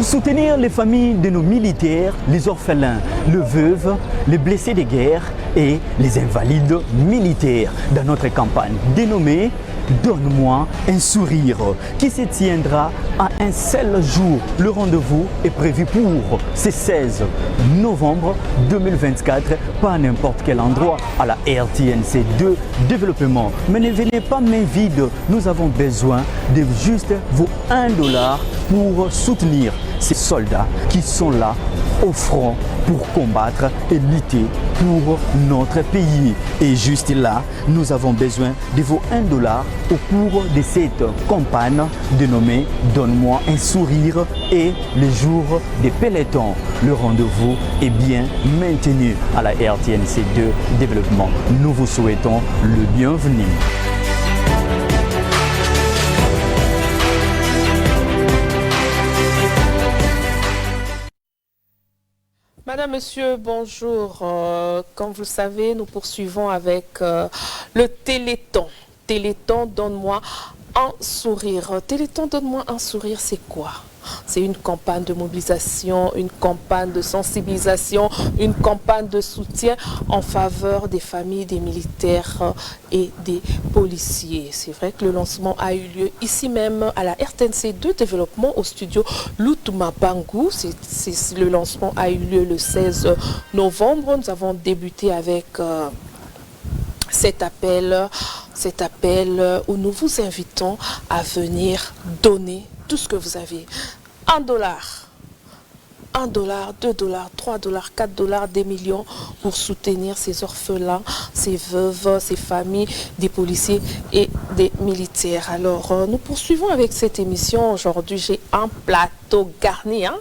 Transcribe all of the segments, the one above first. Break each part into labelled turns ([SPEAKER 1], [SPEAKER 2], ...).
[SPEAKER 1] Pour soutenir les familles de nos militaires, les orphelins, les veuves, les blessés de guerre et les invalides militaires dans notre campagne dénommée Donne-moi un sourire qui se tiendra à un seul jour. Le rendez-vous est prévu pour ce 16 novembre 2024, pas à n'importe quel endroit, à la RTNC 2 Développement. Mais ne venez pas main vide, nous avons besoin de juste vos $1 pour soutenir ces soldats qui sont là au front pour combattre et lutter pour notre pays. Et juste là, nous avons besoin de vos $1 au cours de cette campagne dénommée Donne-moi un sourire et le jour des pelotons. Le rendez-vous est bien maintenu à la RTNC 2 Développement. Nous vous souhaitons le bienvenu.
[SPEAKER 2] Madame, Monsieur, bonjour. Comme vous le savez, nous poursuivons avec le Téléthon. Téléthon, donne-moi un sourire. Téléthon, donne-moi un sourire, c'est quoi? C'est une campagne de mobilisation, une campagne de sensibilisation, une campagne de soutien en faveur des familles des militaires et des policiers. C'est vrai que le lancement a eu lieu ici même à la RTNC 2 Développement au studio Lutuma Bangu. Le lancement a eu lieu le 16 novembre. Nous avons débuté avec cet appel où nous vous invitons à venir donner tout ce que vous avez. $1, $2, $3, $4, des millions pour soutenir ces orphelins, ces veuves, ces familles, des policiers et des militaires. Alors, nous poursuivons avec cette émission. Aujourd'hui, j'ai un plateau garni, hein?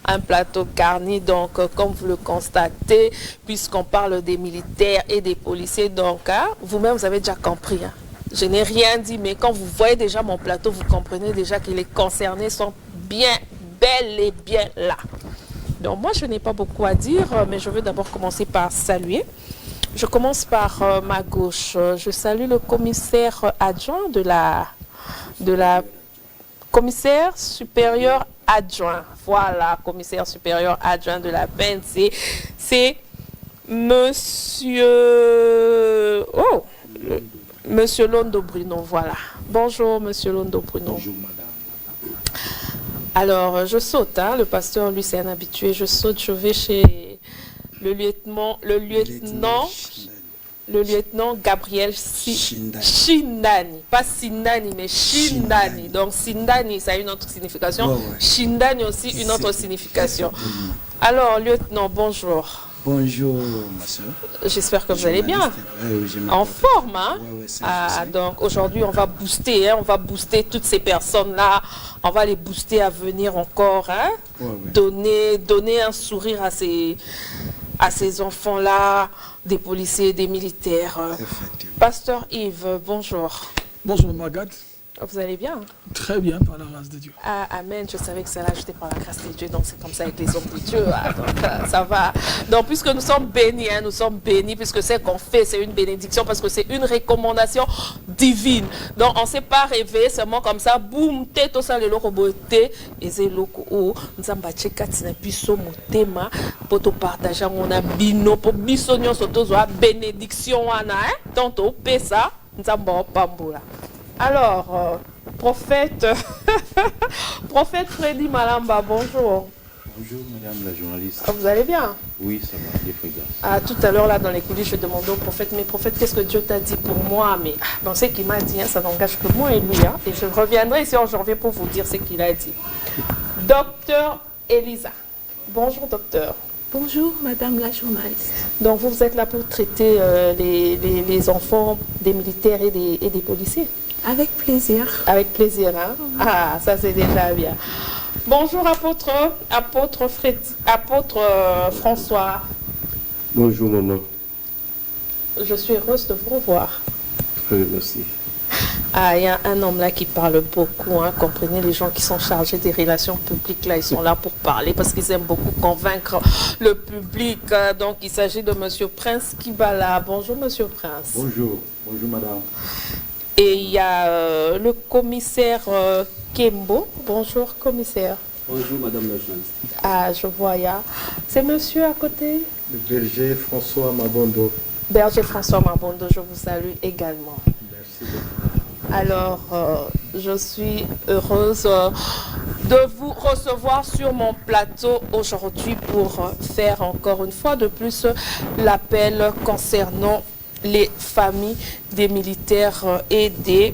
[SPEAKER 2] Un plateau garni, donc comme vous le constatez, puisqu'on parle des militaires et des policiers, donc hein, vous-même vous avez déjà compris. Hein. Je n'ai rien dit, mais quand vous voyez déjà mon plateau, vous comprenez déjà que les concernés sont bien, bel et bien là. Donc moi, je n'ai pas beaucoup à dire, mais je veux d'abord commencer par saluer. Je commence par ma gauche. Je salue le commissaire adjoint de la commissaire supérieur adjoint. Voilà, commissaire supérieur adjoint de la PNC. C'est monsieur... Oh, monsieur Londo Bruno, voilà. Bonjour, monsieur Londo Bruno.
[SPEAKER 3] Bonjour, madame.
[SPEAKER 2] Alors, je saute, hein, le pasteur, lui, c'est un habitué. Je saute, je vais chez le lieutenant Gabriel Shindani. Pas Sindani, mais Shindani. Donc, Sindani, ça a une autre signification. Ouais, ouais. Shindani aussi, une autre signification. Alors, lieutenant, bonjour.
[SPEAKER 3] Bonjour, ma soeur.
[SPEAKER 2] J'espère que vous allez bien. En forme, hein? Donc aujourd'hui, on va booster, hein? On va booster toutes ces personnes-là. On va les booster à venir encore, hein? Donner un sourire à ces enfants-là, des policiers, des militaires. Pasteur Yves, bonjour.
[SPEAKER 4] Bonjour, Margaret.
[SPEAKER 2] Vous allez bien?
[SPEAKER 4] Très bien, par la grâce de Dieu.
[SPEAKER 2] Ah, amen. Je savais que ça l'a jeté par la grâce de Dieu. Donc, c'est comme ça avec les hommes de Dieu. Ah, donc, ça va. Donc, puisque nous sommes bénis, hein, puisque c'est qu'on fait, c'est une bénédiction, parce que c'est une recommandation divine. Donc, on ne s'est pas rêvé seulement comme ça. Boum, tête au sein de l'oroboté. Et c'est l'oko où nous avons battu katina biso motema pour te partager mon abino pour bisognon surtout la bénédiction wana. Donc, au pesa, nous avons pambola. Alors, prophète Freddy Malamba, bonjour.
[SPEAKER 3] Bonjour, madame la journaliste.
[SPEAKER 2] Vous allez bien?
[SPEAKER 3] Oui, ça va, Dieu fait grâce.
[SPEAKER 2] Ah, tout à l'heure, là, dans les coulisses, je demandais au prophète, mais prophète, qu'est-ce que Dieu t'a dit pour moi? Mais bon, ce qu'il m'a dit, hein, ça n'engage que moi et lui. Hein, et je reviendrai ici en janvier pour vous dire ce qu'il a dit. Docteur Elisa. Bonjour, docteur.
[SPEAKER 5] Bonjour, madame la journaliste.
[SPEAKER 2] Donc, vous êtes là pour traiter les enfants des militaires et des policiers?
[SPEAKER 5] Avec plaisir.
[SPEAKER 2] Avec plaisir, hein? Ah, ça c'est déjà bien. Bonjour, apôtre François.
[SPEAKER 3] Bonjour, maman.
[SPEAKER 2] Je suis heureuse de vous revoir.
[SPEAKER 3] Oui, merci.
[SPEAKER 2] Ah, il y a un homme là qui parle beaucoup, hein, comprenez, les gens qui sont chargés des relations publiques, là, ils sont là pour parler parce qu'ils aiment beaucoup convaincre le public. Donc, il s'agit de monsieur Prince Kibala. Bonjour, monsieur Prince.
[SPEAKER 3] Bonjour, bonjour, madame.
[SPEAKER 2] Et il y a le commissaire Kembo. Bonjour, commissaire.
[SPEAKER 3] Bonjour Madame la journaliste.
[SPEAKER 2] Ah, je vois, c'est monsieur à côté?
[SPEAKER 3] Le berger François Mabondo.
[SPEAKER 2] Berger François Mabondo, je vous salue également.
[SPEAKER 3] Merci beaucoup.
[SPEAKER 2] Alors, je suis heureuse de vous recevoir sur mon plateau aujourd'hui pour faire encore une fois de plus l'appel concernant les familles des militaires et des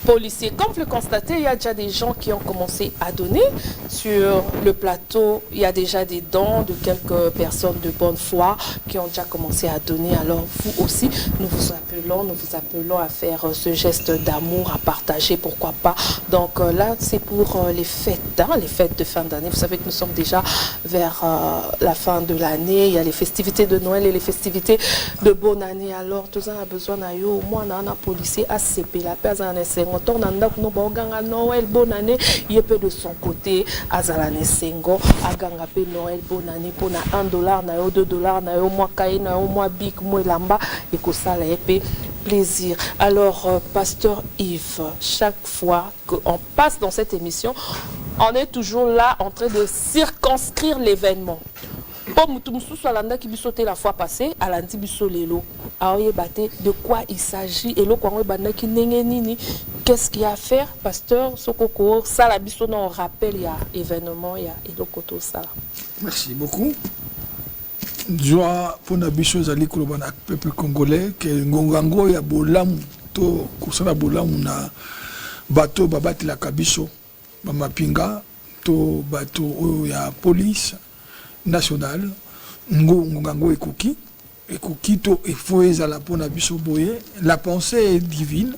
[SPEAKER 2] policiers. Comme vous le constatez, il y a déjà des gens qui ont commencé à donner sur le plateau. Il y a déjà des dons de quelques personnes de bonne foi qui ont déjà commencé à donner. Alors vous aussi, nous vous appelons à faire ce geste d'amour, à partager, pourquoi pas. Donc là, c'est pour les fêtes, les fêtes de fin d'année. Vous savez que nous sommes déjà vers la fin de l'année. Il y a les festivités de Noël et les festivités de bonne année. Alors, tout ça a besoin de au moins un policier à CP, la personne Noël, bonne année, il est peu de son côté, Azalane Sengo, Agangape Noël, bonne année, pour $1, $2, moi Kaye, moi Big, moi Lamba, et que ça la épée. Plaisir. Alors, Pasteur Yves, chaque fois qu'on passe dans cette émission, on est toujours là en train de circonscrire l'événement. Qui la fois passée, à l'antibisolelo, de quoi il s'agit et qu'est-ce qu'il y a à faire, pasteur Sokoko, ça la biso on rappelle il y a événement, il y a Elokoto ça.
[SPEAKER 4] Merci beaucoup. Joie pour la biso zali kolobana peuple congolais que ngongango ya bolamu to kusala bolamu na bato babati la kabiso ba mapinga to bato ya police national ngongango ekoki to efo ezala pona biso boye. La pensée est divine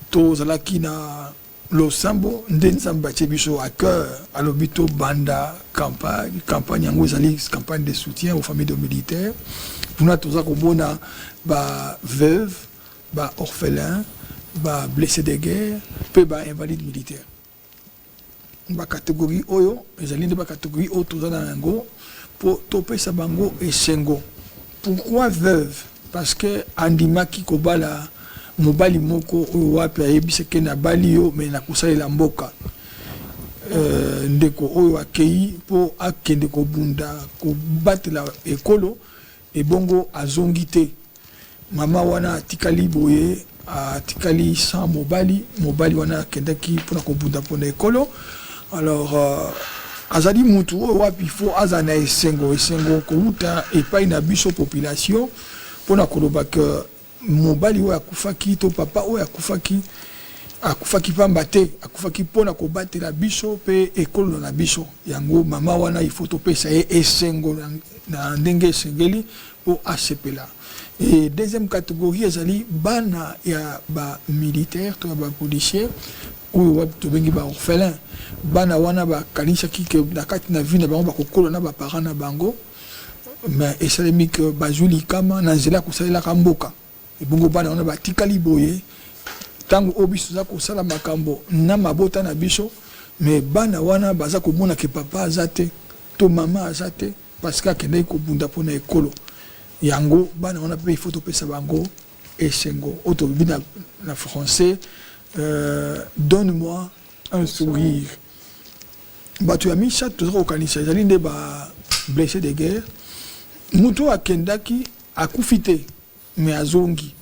[SPEAKER 4] to zalaki na losambo nde nzambe atie biso à cœur alobi to banda campagne yango ezali campagne de soutien aux familles de militaires mpona toza komona ba veuve ba orphelin ba blessé de guerre mpe ba invalide militaire. Ba catégorie oyo ezali nde ba catégorie oyo toza na yango pour topesa bango esengo. Pourquoi veuve? Parce que andimaki kobala mobali moko oyo wapi ayebise ke na bali yo me na kosalela mboka ndeko oyo akei po akende kobunda kobatela ekolo ebongo azongi te. Mama wana atikali boye atikali sans mobali wana akendaki mpona kobunda mpona ekolo. Alors azali mutu oyo wapi fo aza na esengo kouta epai na biso population mpona koloba ke mobali oyo akufaki to papa oyo akufaki pamba te akufaki mpona kobatela biso mpe ekolo na biso. Yango mama wana ifo topesa ye esengo na ndenge esengeli mpo asepela. Et deuxième catégorie ezali bana ya ba militaire to ba policier oyo wapi tobengi ba orphelin. Bana wana bakanisaki ke na kati na vie na bango bakokola na baparent na bango mais esalemi ke bazwi likama na nzela kosalelaka mboka. Ebongo bana wana batikali boye ntango oyo biso toza kosala makambo na mabota na biso mais bana wana baza komona ke papa aza te to mama aza te parce que akendaki kobunda mpona ekolo. Yango bana wana mpe ifo topesa bango esengo oyo tobebi na français donne-moi un sourire. Bato ya misha toza kokanisa ezali nde ba blessé de guerre. Mutu akendaki akufi te me azongi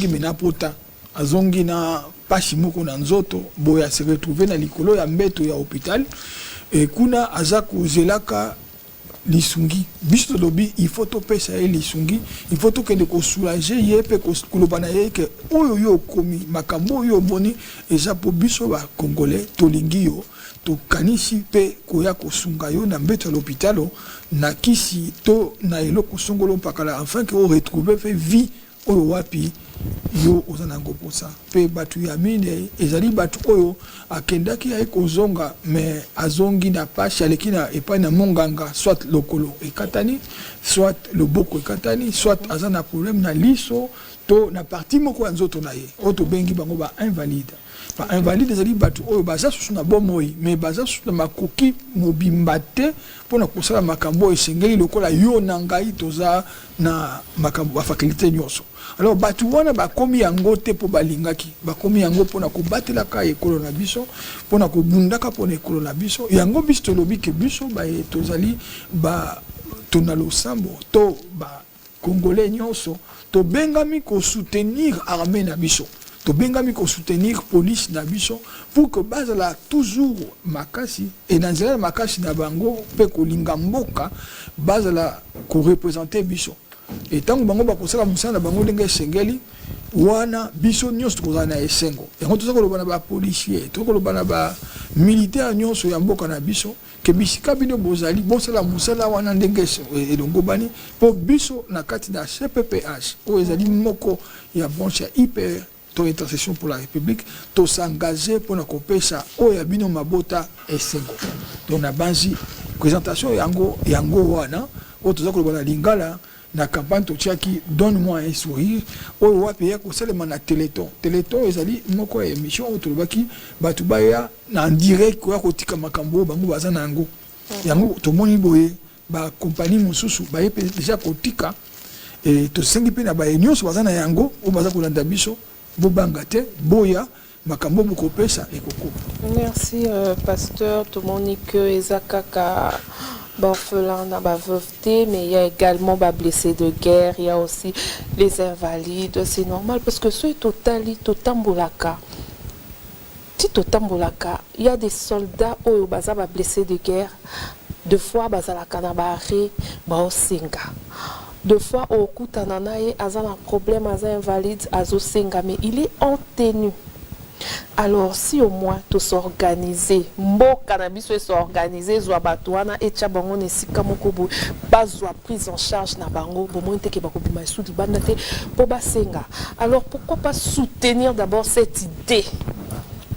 [SPEAKER 4] me na pota azongi na pasi moko na nzoto boye se retrouver na likolo ya mbeto ya hôpital et kuna aza kozelaka lisungi. Biso lobi il faut topesa ye lisungi, il faut tokende kosoulager ye pe koloba na ye ke oyo yo komi makambo yo boni eza po biso ba congolais tolingi yo tokanisi pe koya kosunga yo na mbeto ya l'hôpital na kisi to na eloko songolo mpakala afin que o retrouver fe vie oyo wapi yo ozanango posa pe batu ya mine ezali batu oyo akendaki ya kozonga mais azongi na pashi aleki na epai na monganga soit lokolo ekatani soit loboko ekatani soit azana problème na liso to na parti moko ya nzoto na ye oyo tobengi bango ba invalide. Ba invalide ezali batu oyo baza susu na bomoi mais baza susu na makoki mobimba te mpona kosala makambo esengeli lokola yo na ngai toza na makambo ba faculté nyonso. Alors batu wana bakomi yango te po balingaki bakomi yango pona ko batela ka ekolo na biso pona ko bundaka pona ekolo na biso yango biso tolobi ke biso ba tozali ba tona losambo to ba congolais nyonso to bengami ko soutenir armée na biso to bengami ko soutenir police na biso pour que bazala toujours makasi et dans la makasi na bango pe ko linga mboka bazala ko représenter biso et tant que bango ba kosala musala bango ndenge sengeli wana biso nyonso ko na esengo et on tozako lobana ba policier to ko lobana ba militaire nyonso ya mboka na biso ke bisika bino bozali bosala musala wana ndenge elongo bani po biso na kati na CPPH o ezali moko ya branche hyper to intercession pour la République to s'engager pour na kopesa o ya bino mabota esengo donc na banzi présentation yango wana o tozako lobana lingala na campagne to tiaki donne-moi un sourire o wapi ya ko selema na téléthon ezali moko ya émission o tolobaki batu baya na direct ko ya kotika makambo bango baza na yango yango to moni boye ba compagnie mususu ba yepe déjà kotika et to sengi pe na ba nyonso baza na yango o baza kolanda biso bobanga te boya makambo bokopesa ekoko.
[SPEAKER 2] Merci pasteur Tomonique Ezakaka. Orphelin, veuveté, mais il y a également blessés de guerre, il y a aussi les invalides, c'est normal parce que ce totali totambolaka. Si totambolaka, il y a des soldats au baza blessés de guerre, deux fois baza la kanabare, baosinga. Deux fois au kutananaye, aza un problème, aza invalide, azo singa, mais il est en tenue. Alors, si au moins tout s'organiser, mbo cannabis s'organiser, soit batouana et tchabango ne sikamokobo, pas soit prise en charge na bango, bon moins que bakobi maïsou di bandate, pour basenga. Alors, pourquoi pas soutenir d'abord cette idée?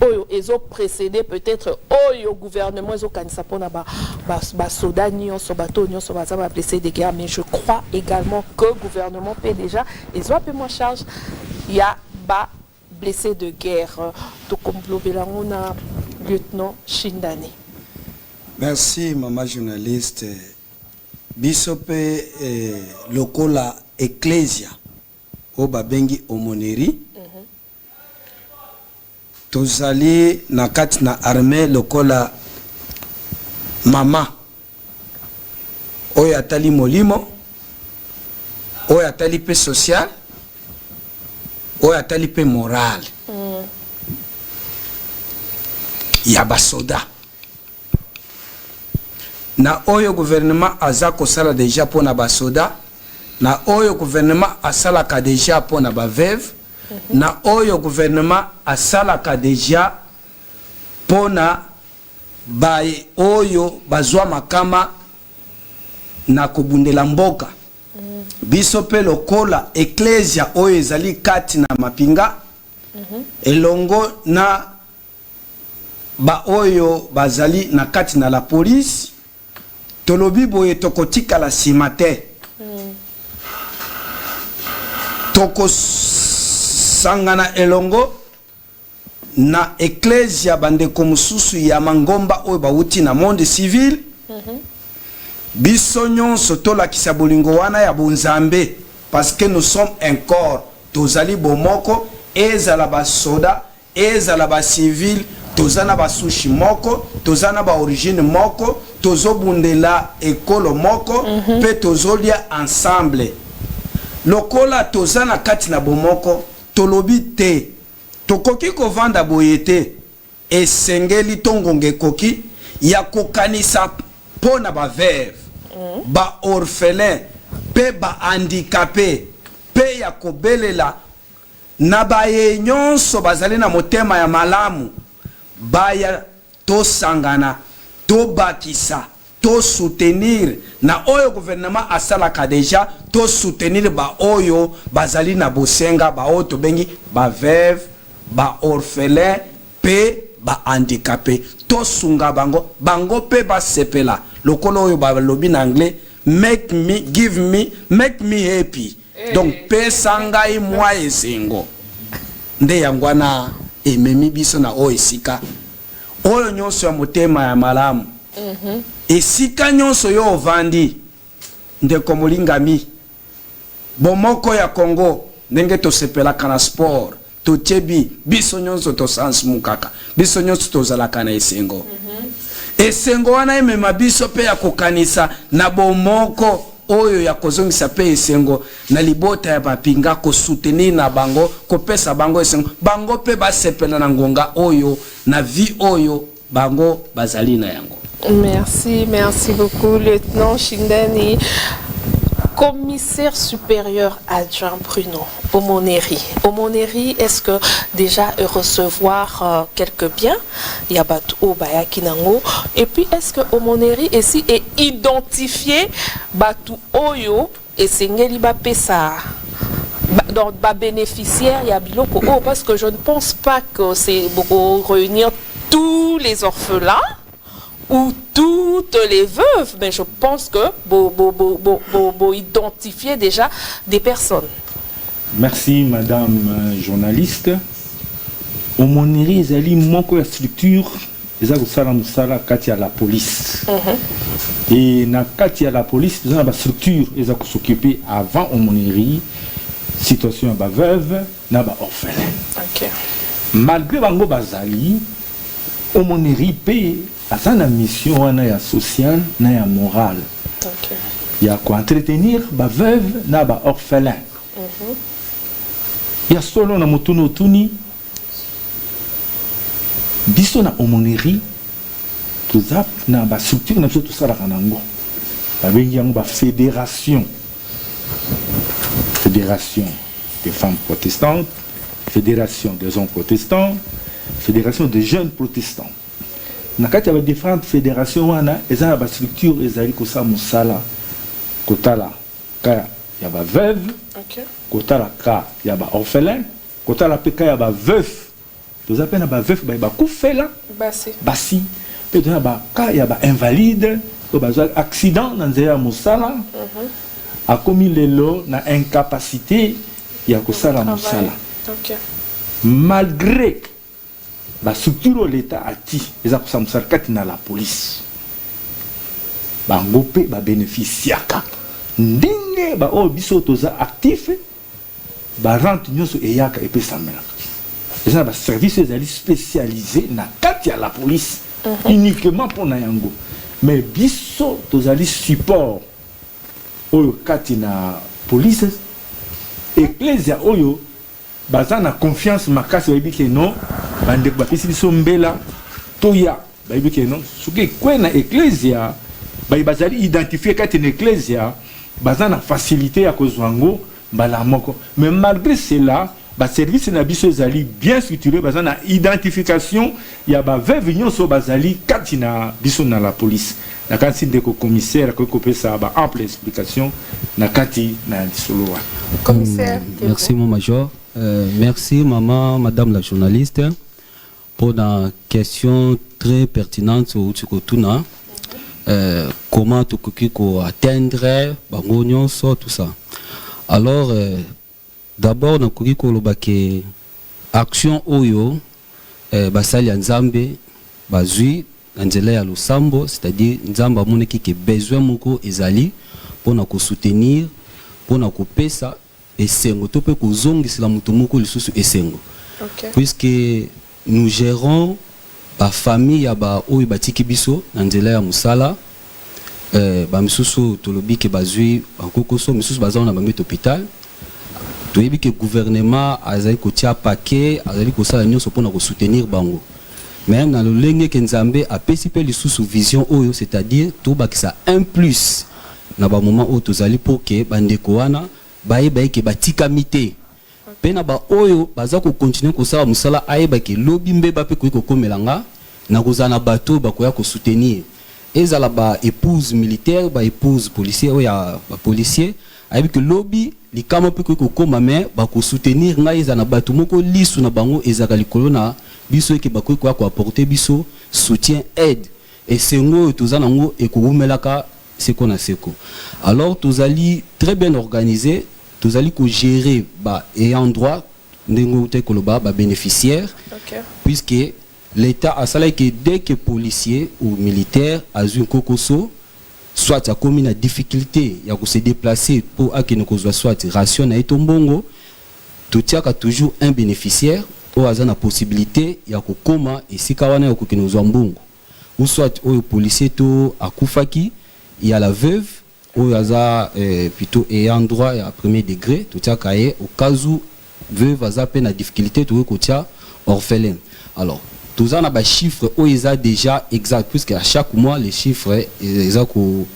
[SPEAKER 2] Oyo, ils ont précédé peut-être, oyo gouvernement, ils ont kanisa pour na ba soda nyon, so bateau nyon, so baza ba blessé de guerre, mais je crois également que le gouvernement paie déjà, ils ont un peu moins charge, il y a ba blessé de guerre, tout comme Belarona, lieutenant Shindani.
[SPEAKER 6] Merci, maman journaliste. Bisope lokola Ecclesia, au Babengi Omoneri. Tozali na kati na armée lokola mama. Oya tali molimo. Oya tali pe social. Oya tali pe moral. Ya basoda. Na oyo gouvernement azako sala déjà pour na basoda. Na oyo gouvernement asala ka déjà pour na baveuve. Na oyo gouvernement asala ka déjà pour na bae oyo bazwa makama na kobundela mboka. Biso pe lokola Ecclesia oyo ezali kati na mapinga elongo na ba oyo bazali na kati na la police tolobi boye tokotika la simate toko sangana elongo na Ecclesia bandeko mususu ya mangomba oyo bawuti na monde civil biso nyonso tolakisa bolingo wana ya bonzambe parce que nous sommes un corps tozali bomoko ezala basoda ezala ba civil tozana basushi moko tozana ba origine moko tozobundela ekolo moko pe tozolia ensemble lokola tozana kati na bomoko tolobi te tokoki kovanda boyete esengeli tongonge koki ya kokanisa pona ba veuve ba orphelin pe ba handicapé pe ya kobelela na baye nyonso bazali na motema ya malamu baya to sangana to bakisa to soutenir na oyo gouvernement asalaka déjà to soutenir ba oyo bazali na bosenga ba oyo to bengi ba veuve ba orphelin pe ba handicapé to sunga bango pe ba sepela lokolo oyo ba lobi na anglais make me happy donc pe sangai moi esengo nde yangwana ememi biso na o esika oyo nyonso ya motema ya malamu esika nyonso yo ovandi ndeko molingami bomoko ya Congo ndenge tosepelaka na sport tochebi biso nyonso tosans mukaka biso nyonso tozalaka na esengo esengo wana emema biso pe ya kokanisa na bomoko oyo ya kozongisa pe esengo na libota ya bapinga kosoutenir na bango kopesa bango esengo bango pe basepela na ngonga oyo na vie oyo bango bazali na yango.
[SPEAKER 2] Merci beaucoup, lieutenant Shindani. Commissaire supérieur adjoint Bruno Omoneri. Omoneri, est-ce que déjà recevoir quelques biens, Yabatu Obaya Kinango, et puis est-ce que Omoneri ici est identifié Batu Oyo et Sengeli Bapesa? Donc, bénéficiaire, Yabiloko, parce que je ne pense pas que c'est pour réunir tous les orphelins ou toutes les veuves, mais je pense que identifier déjà des personnes.
[SPEAKER 7] Merci madame journaliste. Omoneri ezali moko ya structure eza kosala mosala kati ya la police. Et na kati ya la police eza na ba structure eza s'occuper avant Omoneri situation ya ba veuve na ba orphelin.
[SPEAKER 2] Okay.
[SPEAKER 7] Malgré bango bazali Omoneri pe asa na mission wana ya social na ya morale.
[SPEAKER 2] Okay.
[SPEAKER 7] Ya ko entretenir ba veuve na ba orphelin. Ya solo na motuno tuni biso na Omoneri tozap na ba structure na biso tosalaka nango babengi yango ba fédération des femmes protestantes, fédération des hommes protestants, fédération des jeunes protestants. Na kati ya différentes fédérations wana eza na ba structure ezali kosa musala kotala ka ya ba veuve, kotala ka ya ba orphelin, kotala pe ka ya ba veuf. Tozapena na ba veuf ba kufela basi pe na ba ka ya ba invalide ko ba accident na nzela musala a commis lelo na incapacité ya kosala musala. Malgré la structure l'état ati eza kosa musala kati na la police bango pe ba bénéficiaka ndenge ba o biso toza actif ba rente nyonso eyaka epesa melaka eza ba service ezali spécialisé na kati ya la police uniquement pour na yango mais biso tozali support oyo kati na police ecclesia oyo baza na confiance makasi bayebi ke non bandeko bapesi biso mbela toya bayebi ke non soki kwe na ecclesia bazali identifié kati na ecclesia baza na facilité ya kozwa ngo mbala moko mais malgré cela ba service na biso ezali bien structuré baza na identification ya ba veuve nyonso bazali kati na biso na la police na kati ndeko commissaire ko pesa ba ample explication na kati na disoloa.
[SPEAKER 2] Commissaire.
[SPEAKER 8] Merci mon major. Merci maman, madame la journaliste pour la question très pertinente au Tuna. Comment tu peux atteindre bango nyonso tout ça. Alors d'abord na kuki lobake action oyo basali ya nzambe bazui na nzela ya losambo, c'est-à-dire nzamba amonaki ke besoin moko ezali pona ko soutenir pona ko pesa esengo to pe ko zongisela mutu moko lisusu esengo. Puisque nous gérons ba famille ya ba oyo batiki biso na nzela ya musala ba misusu tolobi ke bazui bankokoso misusu bazana na bango hôpital. Toyebi que gouvernement azali kotia paquet azali kosala nyonso pona ko soutenir bango. Mais dans le lenge que Nzambe a pesipé les sous vision oyo, c'est-à-dire tout ba que ça un plus na ba moment où tozali pour que bandeko wana baye ke batika mité. Pe na ba oyo baza ko continuer kosala musala ayeba ke lobi mbeba pe ko komelanga na kozana bato ba koya ko soutenir. Ezala ba épouse militaire, ba épouse policier oya ba policier ayeba que lobi likama pe ko koma mais ba ko soutenir ngai ezana bato moko lisu na bango ezaka likolo na biso ke bakoy ko apporter biso soutien aide et c'est ngo tozana ngo e ko umelaka seko na seko. Alors tozali très bien organisé, tozali ko gérer ba ayant droit ndengo te koloba ba bénéficiaire puisque l'état a sala que dès que policier ou militaire a une kokoso soit a commis na difficulté ya ko se déplacer pour akene ko soit ration na etombongo tu tiens toujours un bénéficiaire ou a la possibilité ya kokoma ici kawana ya kokino zambungu ou soit au policier to akufaki il y a la veuve ou aza plutôt ayant droit à premier degré tu tiens kaye au cas où veuve aza peine à difficulté tu ko tia orphelin. Alors tous en a des chiffres où ils ont déjà exact puisque à chaque mois les chiffres ils ont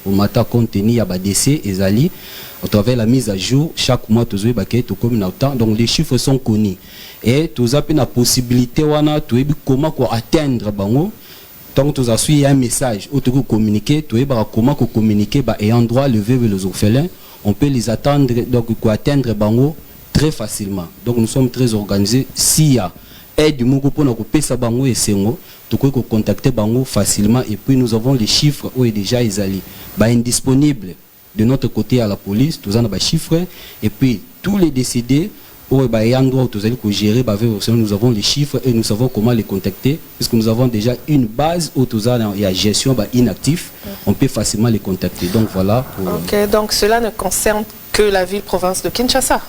[SPEAKER 8] au matin contenu à bas décès ils allient au travers la mise à jour chaque mois tous les baquets tout comme autant donc les chiffres sont connus et tous a la possibilité wana tu comment quoi atteindre bango donc tous a suivi un message où tu peux communiquer tu comment communiquer bah ayant droit le veuve et les orphelins on peut les attendre donc quoi atteindre bango très facilement donc nous sommes très organisés s'il y a aide moko pona ko pesa bango esengo to ko contacter bango facilement et puis nous avons les chiffres où est déjà isali ba indisponible de notre côté à la police tous en a ba chiffres et puis tous les décédés où ba yandro tous allez ko gérer ba nous avons les chiffres et nous savons comment les contacter puisque nous avons déjà une base où tous en il y a gestion ba inactif on peut facilement les contacter donc voilà pour...
[SPEAKER 2] OK donc cela ne concerne que la ville province de Kinshasa.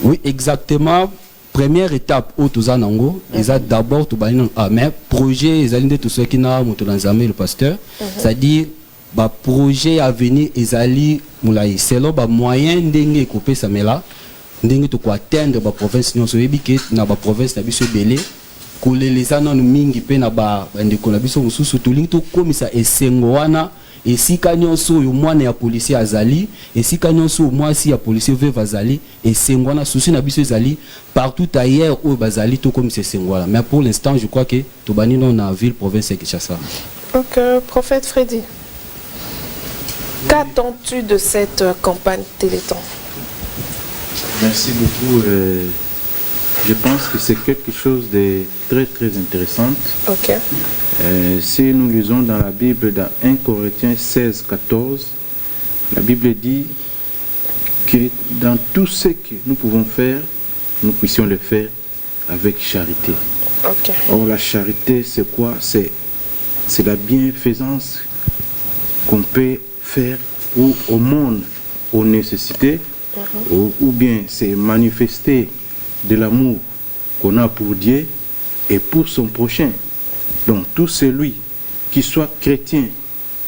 [SPEAKER 8] Oui exactement. Première étape où tous en ango, ils ont d'abord tout bani mais projet ils allaient tout ce qui n'a monté dans le pasteur, c'est-à-dire bah projet à venir ils allaient moulai c'est là bah moyen d'engue couper ça mais là d'engue tout quoi atteindre bah province non so ebike na bah province na biso belé couler les anon mingi pe na ba ndeko na biso mususu tout link tout comme ça esengo wana et si kanyonso yo mwana ya policier azali et si kanyonso moi si ya policier veut azali et sengwana souci na biso ezali partout ailleurs où bazali tout comme c'est sengwana mais pour l'instant je crois que to bani non na ville province de Kinshasa.
[SPEAKER 2] Donc prophète Freddy, qu'attends-tu de cette campagne Téléthon?
[SPEAKER 9] Merci beaucoup. Je pense que c'est quelque chose de très très intéressant.
[SPEAKER 2] OK.
[SPEAKER 9] Si nous lisons dans la Bible, dans 1 Corinthiens 16, 14, la Bible dit que dans tout ce que nous pouvons faire, nous puissions le faire avec charité.
[SPEAKER 2] Okay.
[SPEAKER 9] Or, la charité, c'est quoi? C'est la bienfaisance qu'on peut faire au monde, aux nécessités, ou bien c'est manifester de l'amour qu'on a pour Dieu et pour son prochain. Donc tout celui qui soit chrétien,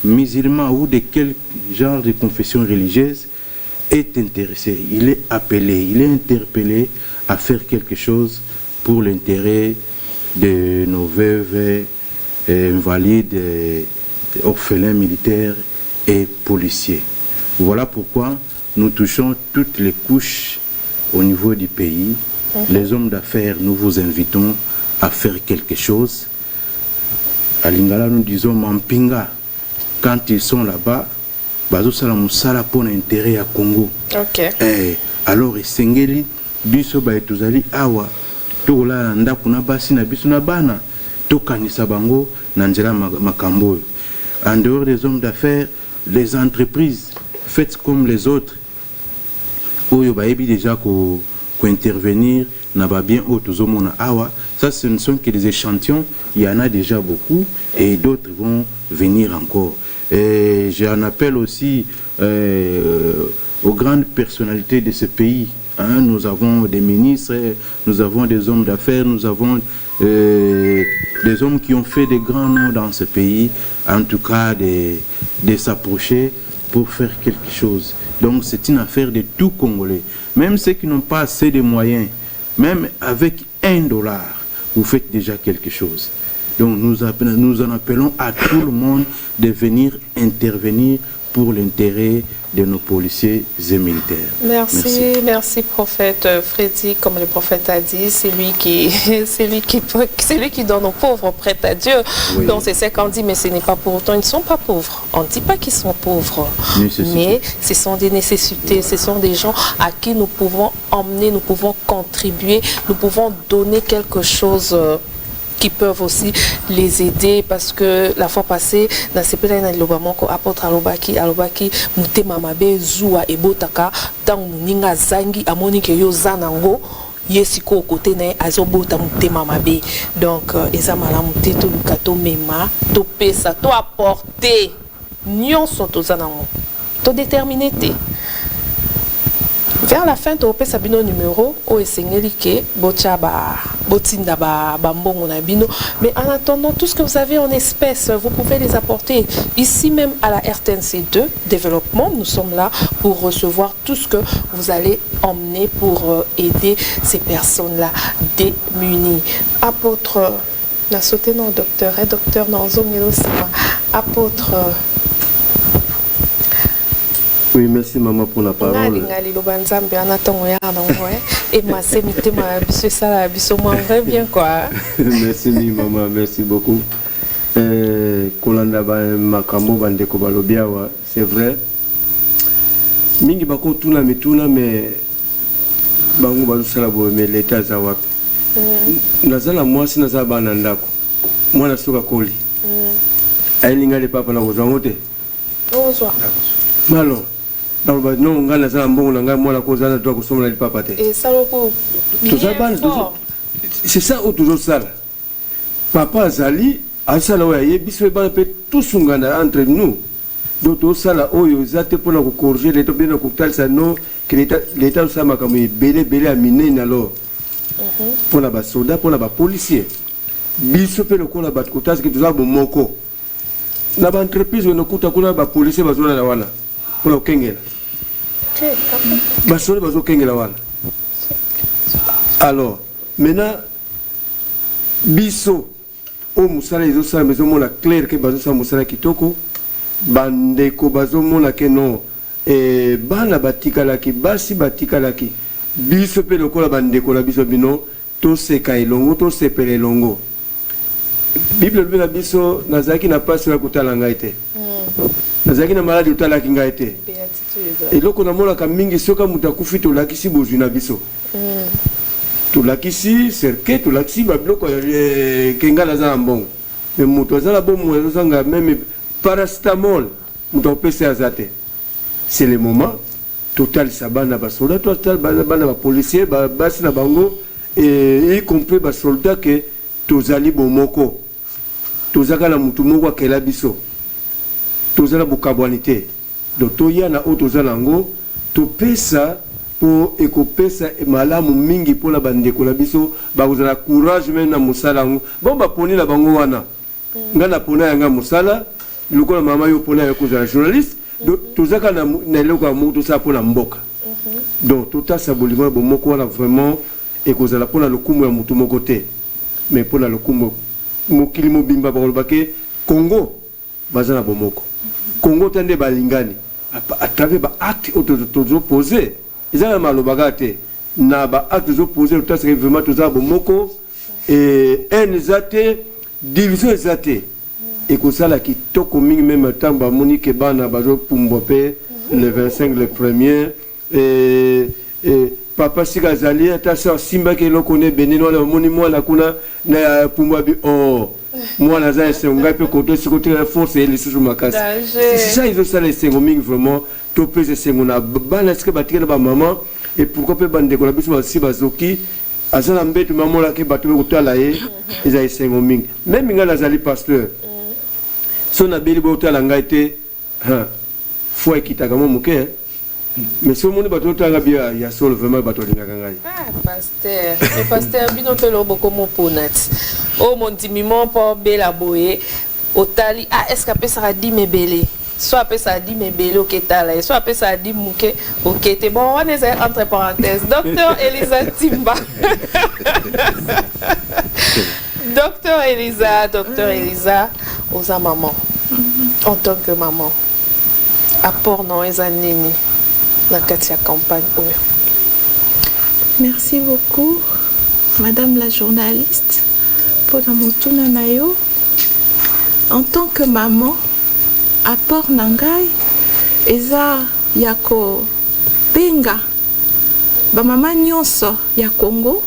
[SPEAKER 9] musulman ou de quel genre de confession religieuse est intéressé, il est appelé, il est interpellé à faire quelque chose pour l'intérêt de nos veuves, invalides, orphelins militaires et policiers. Voilà pourquoi nous touchons toutes les couches au niveau du pays. Les hommes d'affaires, nous vous invitons à faire quelque chose. À Lingala, nous disons Mampinga, quand ils sont là-bas, Bazo Salamusala pour l'intérêt à Congo.
[SPEAKER 2] Okay.
[SPEAKER 9] Alors, Sengeli, Biso Baetuzali, Awa, Tola, Ndakuna Basi, Nabisuna Bana, Tokanisa Bango, Nanjela Makambo. En dehors des hommes d'affaires, les entreprises, faites comme les autres. Oyo Baebi déjà qu'intervenir, n'a pas bien autozomona Awa. Ça, ce ne sont que des échantillons. Il y en a déjà beaucoup et d'autres vont venir encore. Et j'en appelle aussi aux grandes personnalités de ce pays. Hein. Nous avons des ministres, nous avons des hommes d'affaires, nous avons des hommes qui ont fait des grands noms dans ce pays. En tout cas, de s'approcher pour faire quelque chose. Donc c'est une affaire de tout Congolais. Même ceux qui n'ont pas assez de moyens, même avec $1, vous faites déjà quelque chose. Donc nous en appelons à tout le monde de venir intervenir pour l'intérêt de nos policiers et militaires.
[SPEAKER 2] Merci prophète Freddy. Comme le prophète a dit, c'est lui qui donne aux pauvres prêts à Dieu. Oui. Donc c'est ça qu'on dit, mais ce n'est pas pour autant, ils ne sont pas pauvres. On ne dit pas qu'ils sont pauvres, mais ce sont des nécessités, ce sont des gens à qui nous pouvons emmener, nous pouvons contribuer, nous pouvons donner quelque chose qui peuvent aussi les aider parce que la fois passée dans ce pays là lobamoko apôtre alobaki mutema mabe zuwa ebotaka tangu ninga zangi amoni ke yo zanango yesiko côté na azobota mutema mabe donc eza malamu te to lukato mema to pesa to apporter nyonso to zanango to déterminer te. Vers la fin, tu as un numéro où est botinda bambongo na bino. Mais en attendant, tout ce que vous avez en espèces, vous pouvez les apporter ici même à la RTNC2 Développement. Nous sommes là pour recevoir tout ce que vous allez emmener pour aider ces personnes-là démunies. Apôtre, la sauté non docteur, docteur Nanzo Sama, apôtre.
[SPEAKER 3] Oui, merci maman pour la parole. Merci maman, merci beaucoup. Kolanda makambo bandeko balobiawa, c'est vrai. Mingi bako tuna mituna me bango bazosala bo me l'état za wapi. Nazala mwasi nazala bana ndako. Mwana soka koli. Ayilinga le papa na kozango te.
[SPEAKER 2] Ozwa.
[SPEAKER 3] Malo. Non, on a un bon c'est ça ou toujours ça. Papa Zali, à ça, tous entre nous. D'autres ça là, pour corriger les topes de l'État belé à miner alors. Pour la soldats, pour la policier. Bissope le coup la batcotas qui tout bon moko. La entreprise, on a coûté à la policier, pour la Kengela. Alors, maintenant, biso, au Moussala, ils ont ça, mais au moins la claire que Bazo Moussala Kitoko, Bandeko Bazo Mona Keno, et Bana Batikalaki, Basi Batikalaki, biso pe le kola Bandeko la biso bino, to se kailongo, to se pelelongo. Bible le la biso, Nazaki n'a pas sur la Koutalanga. Nazaki na maladi utala kinga ete. Et loko na mola ka mingi soka mutakufi to lakisi bozuna biso. To lakisi serke to lakisi babloko kenga la za mbongo. Mais muto za la bomu ezanga même parastamol muto pese azate. C'est le moment total sabana ba soldat total bana ba policier ba basi na bango et y compris ba soldat que tozali bomoko. Tozaka na mutu moko akela biso. Tozala bukabwanité donc toya na otozala ngo to pesa pour ekopesa malamu mingi pour la bandeko la biso ba kozala courage même na musala ngo bon ba poni na bango wana ngana pona yanga musala lukola mama yo pona yo kozala journaliste donc tozaka na loko mo to sa pona mboka donc tota sa bolingo bomoko wana vraiment ekozala pona lokumu ya mutu moko te mais pona lokumu mokili mobimba ba kolbake Congo bazana bomoko Congo tande balingani à travers ba acte opposé ils ont malobaka te na ba acte opposé tout ça vraiment tout ça bomoko et un zate division zate et que ça là qui toko mingi même temps ba monique bana bazo pumbope le 25 le 1er et papa Sigazali ta sœur Simba qui le connaît benino le monimo la kuna na pumbobi oh moi la zone c'est un gars peu côté sur côté la force et les sous ma casse c'est ça ils ont ça les sengoming vraiment to pèse sengona bana ce que batir ba maman et pourquoi pas bande ko la biso si bazoki azana mbetu maman la ke batu ko tala e ils a sengoming même ngala zali pasteur son abeli bo tala ngaite ha foi kitaka mo muke mais si on est bateau tanga bien il y a seul vraiment bateau linga ngai
[SPEAKER 2] pasteur le pasteur bino to lo boko mo ponat o mon dimimon po bela boye otali est-ce que peut ça dit me belé soit peut ça dit me belé OK tala soit peut ça dit muke OK te bon on est entre parenthèses docteur Elisa Timba docteur Elisa aux maman en tant que maman apport non ezanini la campagne.
[SPEAKER 5] Merci beaucoup, Madame la journaliste, pour Namutuna Nayo. En tant que maman, apport Nangai, Eza Yako Benga, ba maman nyonso ya Congo,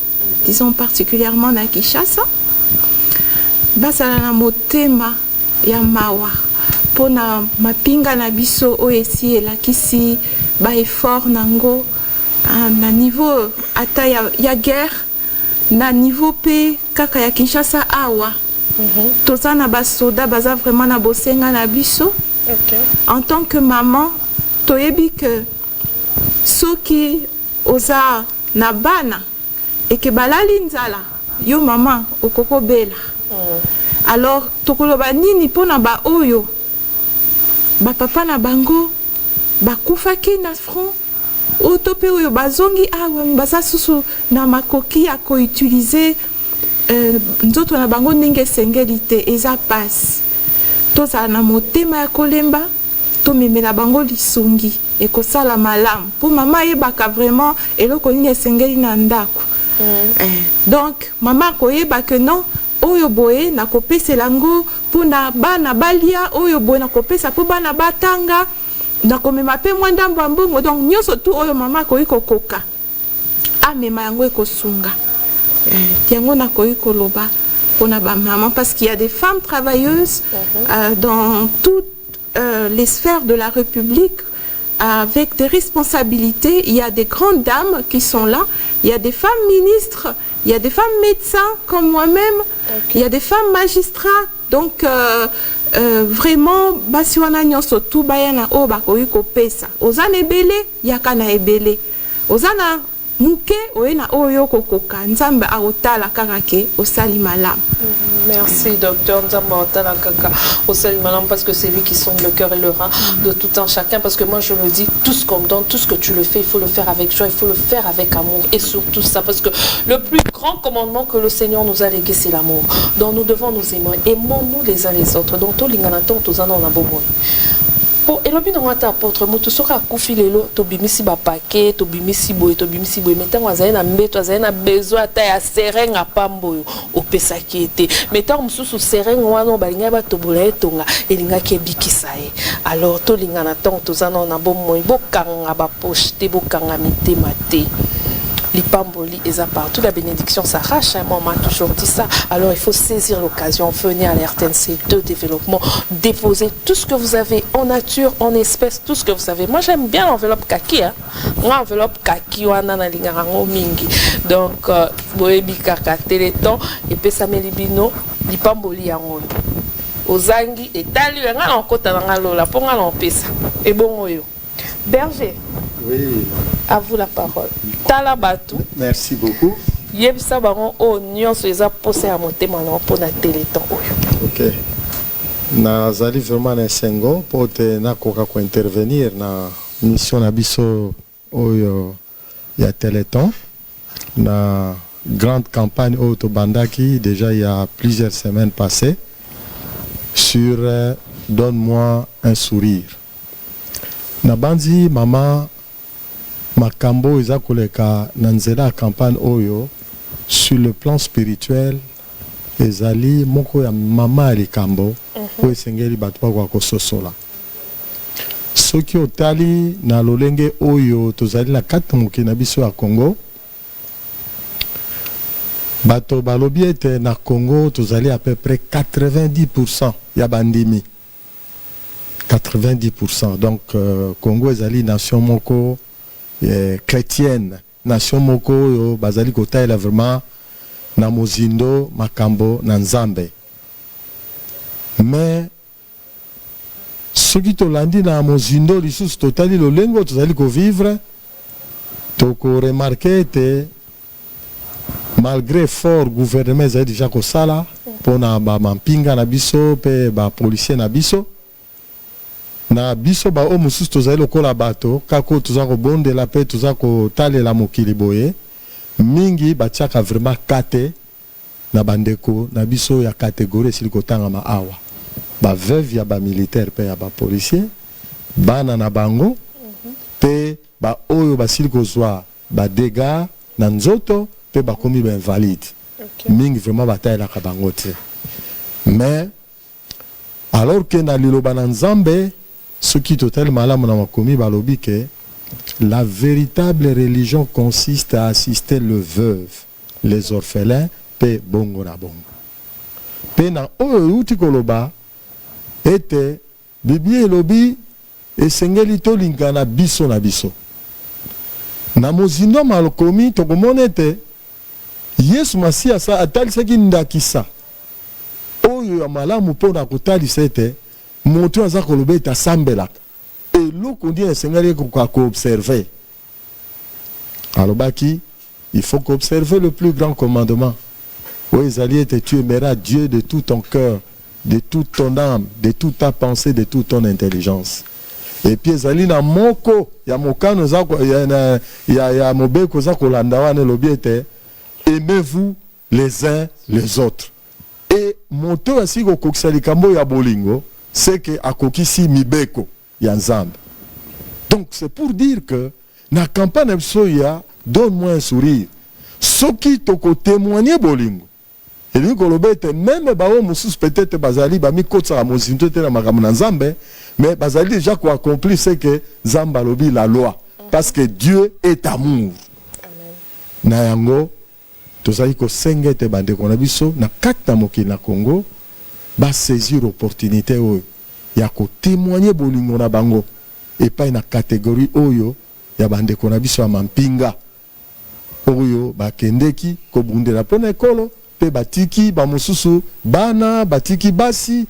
[SPEAKER 5] disons particulièrement na Kinshasa, basala na motema ya mawa, pona mapinga na biso oesi elakisi ba effort nango na niveau ata ya guerre na niveau pe kaka ya Kinshasa awa toza na ba soda baza vraiment na bosenga na biso en tant que maman toyebi que soki oza na bana eke balali nzala yo mama okoko bela alors tokoloba nini mpona ba oyo bapapa na bango bakufaki na front oyo to mpe oyo bazongi awa baza susu na makoki ya koutilize nzoto na bango ndenge esengeli te eza pasi tozala na motema ya kolemba tomemela bango lisungi ekosala malamu mpo mama ayebaka vraiment eloko nini esengeli na ndako donc mama akoyeba ke non oyo boye nakopesela yango mpona bana balia oyo boye nakopesa mpo bana batanga nakomema mpe mwa ndambo ya mbongo donc nyonso tu oyo mama akoki kokoka amema yango ekosunga yango nakoki koloba mpona bamama parce qu'il y a des femmes travailleuses dans toutes les sphères de la République avec des responsabilités. Il y a des grandes dames qui sont là, il y a des femmes ministres, il y a des femmes médecins comme moi-même, il y a des femmes magistrats. Donc vraiment basi wana nyonso tu bayana o bakoki kopesa ozana ebele yakana ebele ozana muke oyena oyo kokoka nzambe aotala kaka ke osali malamu.
[SPEAKER 2] Merci docteur Nzambe aotala kaka osali malamu parce que c'est lui qui sonde le cœur et le rein de tout un chacun, parce que moi je le dis, tout ce qu'on donne, tout ce que tu le fais, il faut le faire avec joie, il faut le faire avec amour et surtout ça, parce que le plus grand commandement que le Seigneur nous a légué c'est l'amour, donc nous devons nous aimer, aimons-nous les uns les autres, donc tout l'inganaton tous en a beau. Et le but de notre apôtre, tout ce qui a coupé les lots, tu bimisi ba paquet, tu bimisi boy, maintenant on a un besoin de serein à pambo au pesa qui était. Maintenant on sous serein on a balinga ba tobole tonga et linga qui bikisae. Alors tout linga na tong tous en a bon moy bokanga ba poche bokanga mité maté. L'ipamboli est à partout, la bénédiction s'arrache, on m'a toujours dit ça. Alors il faut saisir l'occasion, venez à l'RTNC de développement, déposer tout ce que vous avez en nature, en espèces, tout ce que vous avez. Moi j'aime bien l'enveloppe kaki, hein. Moi l'enveloppe kaki, mingi. Donc, boebi kaka téléton, et puis ça met libino, l'ipamboli en haut. Ozangi, et tali, on kota dans la ponga l'empesa. Et bon, Berger.
[SPEAKER 10] Oui.
[SPEAKER 2] À vous la parole. Talabatou.
[SPEAKER 10] Merci beaucoup.
[SPEAKER 2] Yebsa baron o nyonso eza posé à monter maintenant pour na téléton.
[SPEAKER 10] OK. Nazali vraiment na sengo pour te na koka ko intervenir na mission na biso oyo ya téléton na grande campagne auto bandaki déjà il y a plusieurs semaines passées sur donne-moi un sourire. Na bandi maman makambo eza koleka na nzela ya campagne oyo sur le plan spirituel ezali moko ya mama ya likambo oyo esengeli bato bakoka kososola soki otali na lolenge oyo tozali na kati mokili na biso ya Congo bato balobi ete na Congo tozali à peu près 90% ya bandimi 90%. Donc Congo ezali nation moko chrétienne, nation moko bazali kotaela vraiment na mozindo makambo na nzambe. Mais soki tolandi na mozindo lisusu totali lolengo tozali ko vivre toko remarquer te malgré fort gouvernement ezali déjà kosala pona ba mampinga na biso pe ba policier na biso na biso ba o mususu tozali lokola bato kako toza kobondela pe toza kotalela mokili boye mingi batiaka vraiment kate na bandeko na biso ya catégorie esili kotangama awa ba veuve ya ba militaire pe ya ba policier bana na bango pe ba oyo basili kozwa ba dégâts na nzoto pe bakomi ba invalide mingi vraiment bataelaka bango te. Mais alors que na liloba na nzambe ce qui total malamu na makomi balobi ke la véritable religion consiste à assister le veuve, les orphelins, pe bongo na bongo. Pe na oyo uti koloba ete Bible elobi esengeli tolingana biso na biso. Na mozindo malokomi tokomona ete Yesu Masiya sa atalisaki ndakisa oyo ya malamu mpona kotalisa ete moto aza koloba ete asambelaka eloko ndi esengeli koka koobserve. alobaki il faut qu'observer le plus grand commandement. Oui, Ezali était tu aimeras Dieu de tout ton cœur, de toute ton âme, de toute ta pensée, de toute ton intelligence. Et puis Ezali na moko ya mokano za ya mobeko za kolanda wana lobi ete aimez-vous les uns les autres. Et moto asi ko kokisa likambo ya bolingo c'est que akokisi mibeko ya nzambe. Donc c'est pour dire que na campagne ya donne-moi un sourire. Soki toko témoigner bolingo. Et lui kolobete même bao musus peut-être bazali ba mi kotsa mozinto te na makambo na nzambe, mais bazali déjà ko accomplir c'est que nzamba lobi la loi parce que Dieu est amour. Amen. Na yango tozali ko sengete bande ko na biso na kata mokili na Congo ba saisir opportunité oyo ya ko témoigner bolingo na bango et pas na catégorie oyo ya bande ko na biso ya mampinga oyo bakendeki ko bundela pona ekolo pe batiki ba mususu bana batiki basi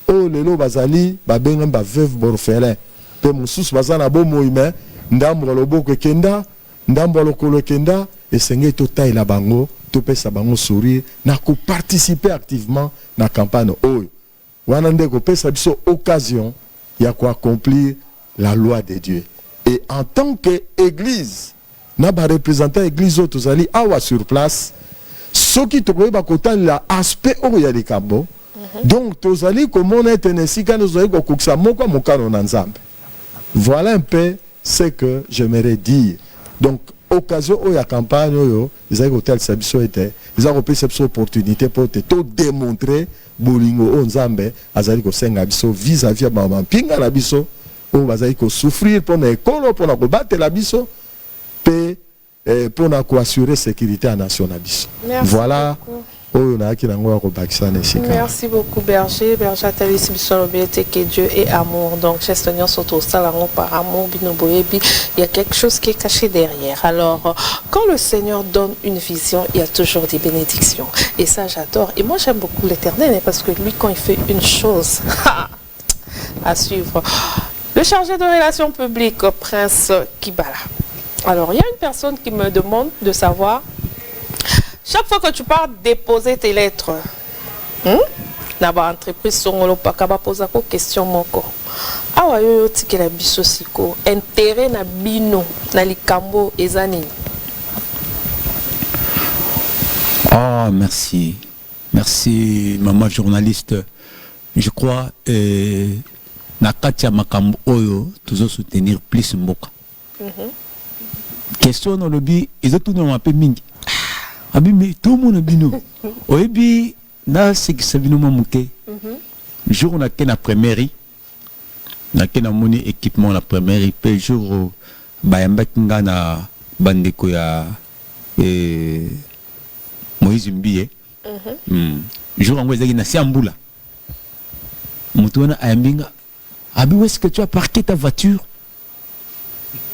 [SPEAKER 10] o lelo bazali babenga ba veuve orphelin pe mususu bazana bomo ime ndambo loboko kenda ndambo lokolo kenda esenge to taila bango to pesa bango sourire na ko participer activement na campagne oyo wana ndeko pesa biso occasion ya ko accomplir la loi de Dieu. Et en tant que église na ba représentant église auto zali awa sur place soki tokoye ba kotani la aspect oyo ya likambo. Donc tozali komona etenesi kana tozali kokukisa moko mokano na nzambe. Voilà un peu ce que j'aimerais dire. Donc occasion oyo ya campagne oyo ezali kotel sabiso ete ezali kopesa biso opportunité pour te to démontrer bolingo o nzambe azali kosenga biso vis-à-vis ya bampinga na biso oyo bazali kosouffrir mpona ekolo mpona kobatela biso mpe mpona koassurer sécurité ya nation na biso. Voilà oyo nayaki nango ya kobakisa na esika.
[SPEAKER 2] Merci beaucoup Berger. Berger atalisi biso lobiete que Dieu est amour. Donc gestionnaire surtout salango par amour binoboyebi, il y a quelque chose qui est caché derrière. Alors quand le Seigneur donne une vision, il y a toujours des bénédictions. Et ça j'adore. Et moi j'aime beaucoup l'Éternel parce que lui quand il fait une chose à suivre. Le chargé de relations publiques, Prince Kibala. Alors, il y a une personne qui me demande de savoir, chaque fois que tu pars déposer tes lettres, dans l'entreprise, on va poser une question. Ah, yo tiki la biso siko, intérêt na bino, na likambo ezani.
[SPEAKER 11] Ah, merci. Merci, maman journaliste. Je crois na katia makambo oyo toujours soutenir plus mboka. Question dans le bi ils ont tout dans un peu mingi. Abi mais tout mon bino. Oyebi na c'est que ça bino mamuke. Jour on a ken na première na ken na moni équipement na première pe jour bayamba kinga na bandeko ya Moïse Mbiye. Jour en ezaki na siambula. Mutona ayambinga Abi, où est-ce que tu as parqué ta voiture?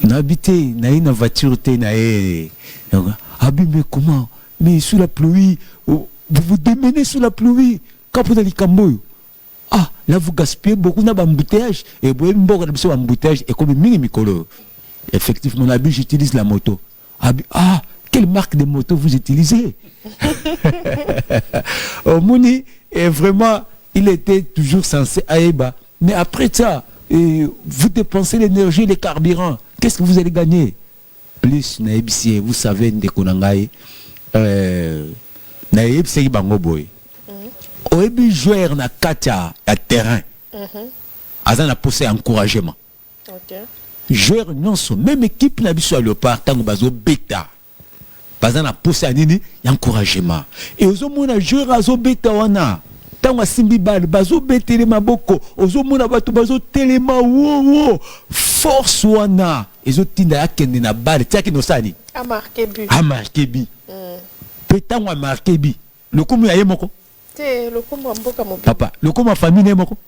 [SPEAKER 11] N'habité, n'a une voiture, Abi, mais comment? Mais sous la pluie, vous vous démenez sous la pluie. Quand vous allez Camboy. Ah, là vous gaspillez beaucoup d'embouteillage. Et vous avez beaucoup d'embouteillage. Et comme micolo. Effectivement, Abi, j'utilise la moto. Abi, ah, quelle marque de moto vous utilisez? Mouni, et vraiment, il était toujours censé Aïba. Mais après ça, vous dépensez l'énergie, les carburants. Qu'est-ce que vous allez gagner? Plus, vous savez, Ndekonangaï, Naïbsi Bangoboy. Oebi joueur na katia à terrain. Azan a poussé encouragement. Joueur non, même équipe n'a pas Léopard, tant que bazo bêta. Bazan a poussé à nini, encouragement. Et aux hommes, on a joueur à zo bêta wana. Tango simbi bal bazo betele maboko ozo mona bato bazo telema wo force wana ezo tinda akende na bal tiaki no sani
[SPEAKER 2] a marqué but
[SPEAKER 11] pe tango a marqué but le komo ya yemoko
[SPEAKER 2] te le komo mboka mobimba
[SPEAKER 11] papa le komo famille nemoko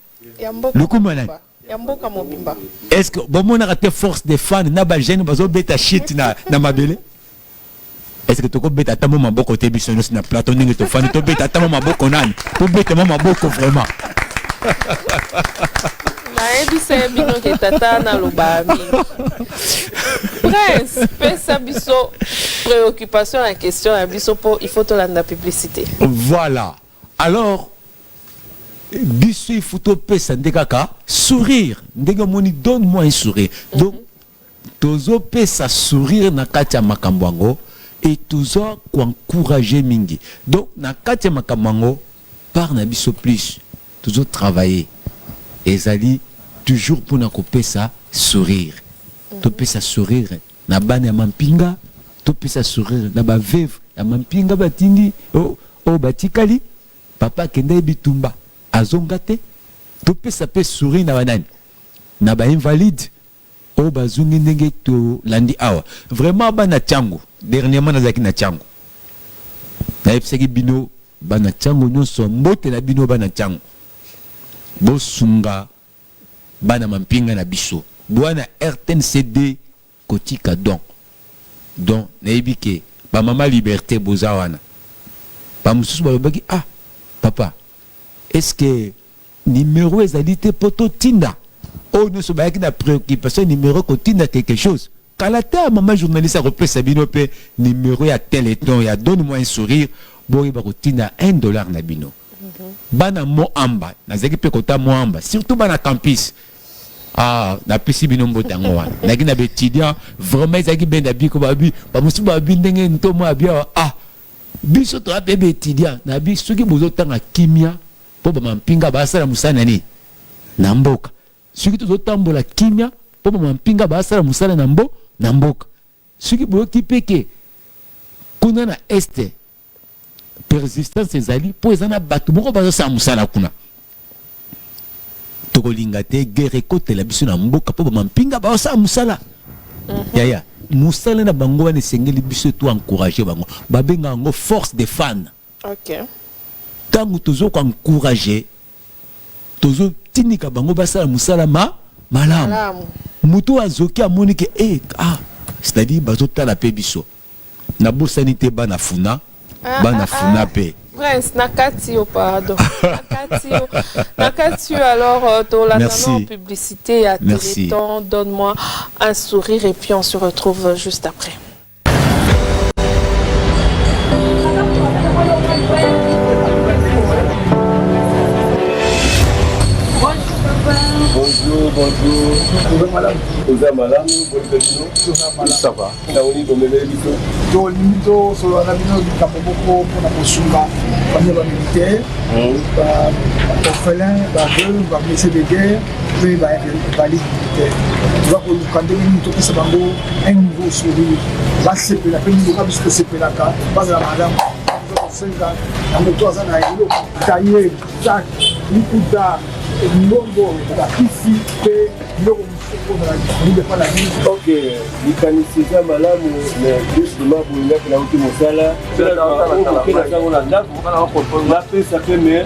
[SPEAKER 2] ya mboka
[SPEAKER 11] le komo na
[SPEAKER 2] ya mboka mobimba
[SPEAKER 11] est-ce que bon mona raté force des fans na ba jeune bazo beta shit na mabele. Est-ce que tu peux bêter ta maman beaucoup de bisonos na plateau n'ingue te fan tu bêter ta maman beaucoup nan tu bêter maman beaucoup vraiment
[SPEAKER 2] c'est bino que tata na lobami. Prince, pesa biso préoccupation la question à biso pour il faut la publicité.
[SPEAKER 11] Voilà. Alors biso il faut pesa ndekaka sourire. Ndenge moni donne-moi un sourire. Donc tozo pesa sourire na kati ya makambo yango et tozo encourager mingi. Donc na kati ya makambo yango par na biso plus tozo travailler. Ezali toujours pour na kopesa sourire. To pesa sourire na bana ya mampinga, to pesa sourire na ba veuve ya mampinga batindi o batikali papa kende bitumba azonga te. To pesa pe sourire na banani na ba invalide o bazungi ndenge to landi awa. Vraiment bana tchango dernièrement nazaki na tchango. Na epseki bino bana tchango nyonso mbote na bino bana tchango. Bo sunga bana mampinga na biso bwana RTNCD kotika donc nayebi ke ba mama liberté bozawana ba mususu balobaki ah papa est-ce que numéro ezali te poto tinda oh nous sommes avec la préoccupation numéro ko tinda quelque chose kalata maman journaliste a repesa bino pe numéro ya tel et ton ya donne-moi un sourire bo ba ko tinda $1 na bino bana mo amba nazaki pe kota mo amba surtout bana campus ah na pesi bino mbotango wana naki na étudiant vraiment ezaki ben na biko babi ba musu babi ndenge nto mo abia ah biso to ape be étudiant na bi soki bozo tanga kimia po ba mampinga ba sala musana ni na mboka soki to tambola kimia po ba mampinga ba sala musana na mboka soki boyo kipeke kuna na este persistance ezali po ezana batu moko bazo sa musala kuna tokolinga te guerre ekotela biso na mboka po bamampinga baosa musala yaya musala na bango wana esengeli biso to encourager bango babenga yango force de fans. Ntango tozo ko encourager tozo tinika bango basala musala malamu mutu azoki amoni ke c'est-à-dire bazotala pe biso na bosani te bana funa pe
[SPEAKER 2] Prince, Nakatio, pardon. Nakatio, alors, dans la publicité à Téléthon, donne-moi un sourire et puis on se retrouve juste après.
[SPEAKER 3] Bonjour. Vous êtes malade? Vous êtes malade? Ça va.
[SPEAKER 4] Orphelins, blessés de guerre, puis valides militaires. Tu vois que quand on un nouveau sourire, là c'est la peine de parce que c'est la carte, pas la madame. 5 ans, on est 3 ans à Hilo, Taïe, Jacques, Likuda, Mbongo, la Kisi, Loro
[SPEAKER 3] ok, likanisiza malamu na justement bolinga kila uti mosala na pesa pe me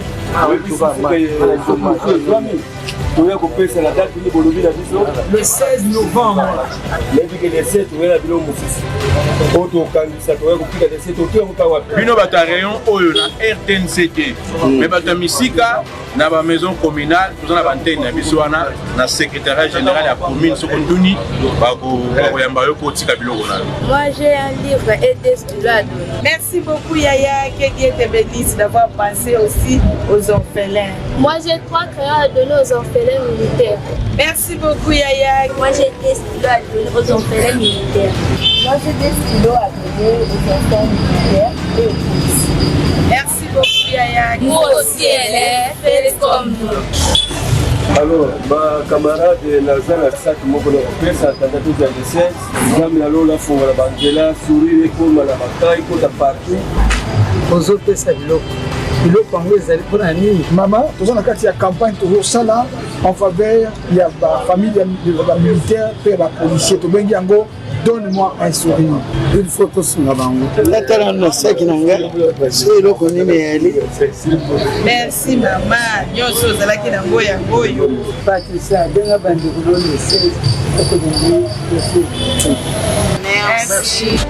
[SPEAKER 3] on a coupé la date de Bolobi la vision
[SPEAKER 4] le 16 novembre.
[SPEAKER 3] Mais le 7 on a bilo mosisi. Auto candidat on a coupé le 7 auto on va
[SPEAKER 12] bino bata rayon oyo na RTNCT. Mais bata misika na ba maison communale tout na bantene na biso wana na secrétariat général ya commune Sokonduni ba ko yamba yo ko tika biloko na.
[SPEAKER 13] Moi j'ai un livre Aider ce que tu dois donner. Merci beaucoup Yaya, que Dieu te bénisse d'avoir pensé aussi aux orphelins.
[SPEAKER 14] Moi j'ai 3 crayons à donner aux orphelins militaires.
[SPEAKER 13] Merci beaucoup Yaya.
[SPEAKER 14] Moi j'ai des stylos à donner aux orphelins militaires.
[SPEAKER 13] Moi j'ai des stylos à donner aux orphelins militaires et aux policiers. Merci beaucoup Yaya.
[SPEAKER 14] Vous aussi faites comme nous.
[SPEAKER 3] Alors, ma camarade Nazana Sak Mokola Pesa Tandatu de 16, Zam la Lola Fonga Bangela, Sourire comme la bataille, côte partout.
[SPEAKER 4] Aux autres pesa biloko yango ezali mpona nini mama toza na kati ya campagne tozosala en faveur ya bafamille ya bamilitaire mpe ya bapolicier tobengi yango donne-moi un sourire. Il faut tosunga bango natala na saki na ngai so eloko nini eyali.
[SPEAKER 13] Merci mama nyonso ozalaki nango yango oyo
[SPEAKER 4] patricia abenga bandeko lolo 16 okobengi
[SPEAKER 13] merci.